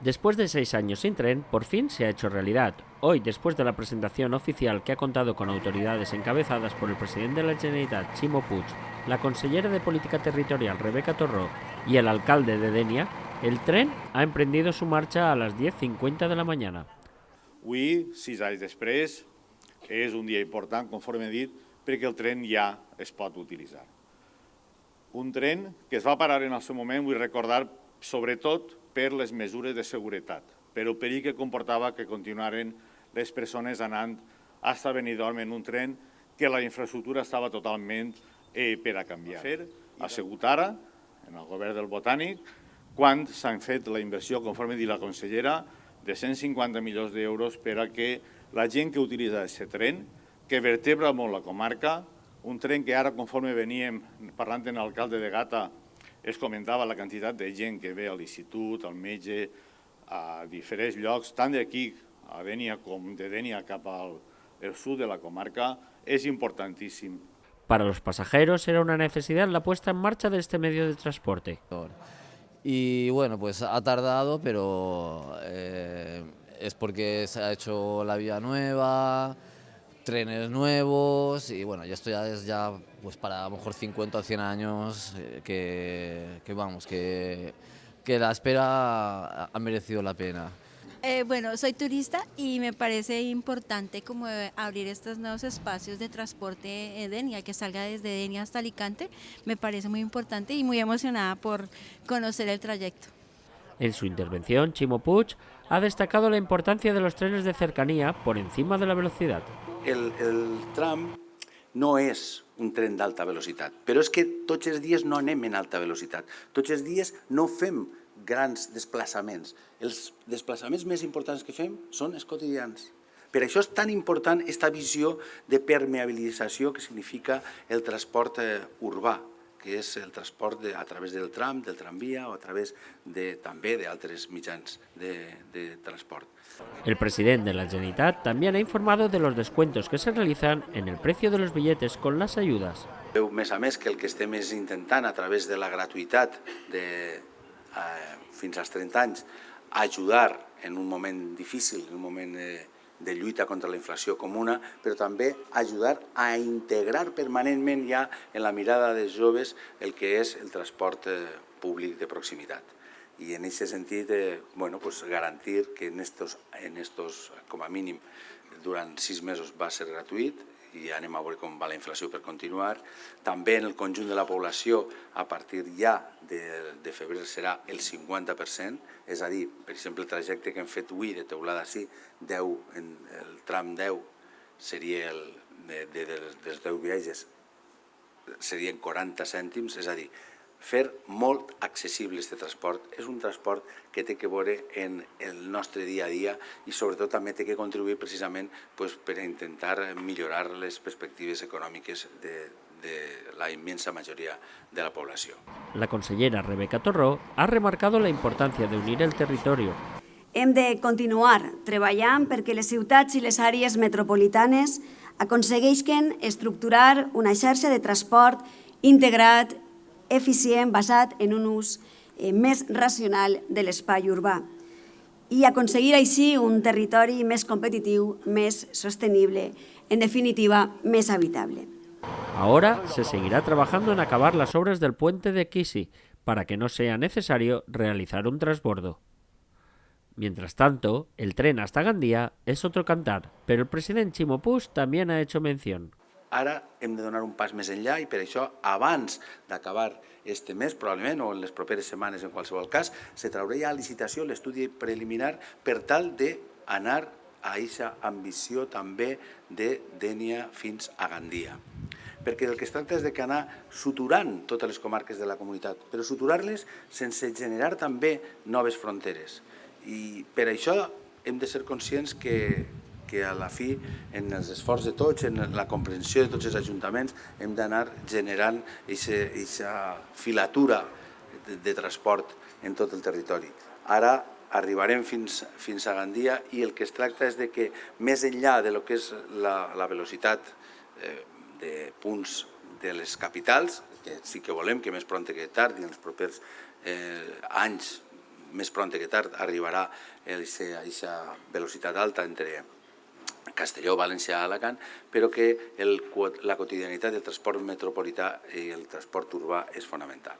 Después de 6 años sin tren, por fin se ha hecho realidad. Hoy, después de la presentación oficial que ha contado con autoridades encabezadas por el presidente de la Generalitat, Ximo Puig, la consellera de Política Territorial, Rebeca Torró, y el alcalde de Dénia, el tren ha emprendido su marcha a las 10:50 de la mañana. Avui, 6 anys després, és un dia important, conforme he dit, perquè el tren ja es pot utilitzar. Un tren que es va parar en el seu moment, vull recordar, sobretot per les mesures de seguretat, per el perill que comportava que continuaren les persones anant fins a Benidorm en un tren que la infraestructura estava totalment per a canviar. Ha sigut ara, en el govern del Botànic, quan s'han fet la inversió, conforme ha dit la consellera, de 150 milions d'euros per a que la gent que utilitza aquest tren, que vertebra molt la comarca, un tren que ara, conforme veníem parlant amb l'alcalde de Gata, es comentava la quantitat de gent que ve a l'institut, al metge, a diferents llocs, tant d'aquí a Dénia com de Dénia cap al sud de la comarca, es importantíssim. Para los pasajeros era una necesidad la puesta en marcha de este medio de transporte. Y bueno, pues ha tardado, pero es porque se ha hecho la vía nueva, trenes nuevos y bueno, esto ya es pues para a lo mejor 50 o 100 años que la espera ha merecido la pena. Bueno, soy turista y me parece importante como abrir estos nuevos espacios de transporte en Denia, que salga desde Denia hasta Alicante, me parece muy importante y muy emocionada por conocer el trayecto. En su intervención, Ximo Puig ha destacado la importancia de los trenes de cercanía por encima de la velocidad. El tram no és un tren d'alta velocitat, però és que tots els dies no anem en alta velocitat, tots els dies no fem grans desplaçaments. Els desplaçaments més importants que fem són els quotidians. Per això és tan important aquesta visió de permeabilització que significa el transport urbà, que és el transport a través del tram, del tramvia o a través també d'altres mitjans de transport. El presidente de la Generalitat también ha informado de los descuentos que se realizan en el precio de los billetes con las ayudas. Veu, més a més, que el que estem intentant a través de la gratuïtat fins als 30 anys ajudar en un moment difícil, en un moment de lluita contra la inflació comuna, però també ajudar a integrar permanentment ja en la mirada dels joves el que és el transport públic de proximitat. I en aquest sentit, garantir que en estos, com a mínim, durant 6 mesos va ser gratuït, i anem a veure com va la inflació per continuar. També en el conjunt de la població, a partir ja de febrer, serà el 50%, és a dir, per exemple, el trajecte que hem fet avui de Teulada a Sí, el tram 10 seria dels 10 viatges, serien 40 cèntims, és a dir, fer molt accessible aquest transport. És un transport que té que veure en el nostre dia a dia i sobretot també té que contribuir precisament per a intentar millorar les perspectives econòmiques de la immensa majoria de la població. La consellera Rebeca Torró ha remarcado la importancia de unir el territorio. Hem de continuar treballant perquè les ciutats i les àrees metropolitanes aconsegueixen estructurar una xarxa de transport integrat, eficient, basat en un ús més racional de l'espai urbà i aconseguir així un territori més competitiu, més sostenible, en definitiva, més habitable. Ahora se seguirá trabajando en acabar las obras del puente de Kisi para que no sea necesario realizar un transbordo. Mientras tanto, el tren hasta Gandía es otro cantar, pero el presidente Ximo Puig también ha hecho mención. Ara hem de donar un pas més enllà i per això, abans d'acabar este mes, probablement, o en les properes setmanes, en qualsevol cas, se traurà ja a licitació l'estudi preliminar per tal d'anar a aquesta ambició també de Dénia fins a Gandia. Perquè el que es tracta és d'anar suturant totes les comarques de la comunitat, però suturar-les sense generar també noves fronteres. I per això hem de ser conscients que a la fi, en els esforços de tots, en la comprensió de tots els ajuntaments, hem d'anar generant aquesta filatura de transport en tot el territori. Ara arribarem fins a Gandia i el que es tracta és que més enllà de lo que és la velocitat de punts de les capitals, que sí que volem que més pront que tard i en els propers anys més pront que tard arribarà a aquesta velocitat alta entre Castelló, València, Alacant, però que la quotidianitat del transport metropolità i el transport urbà és fonamental.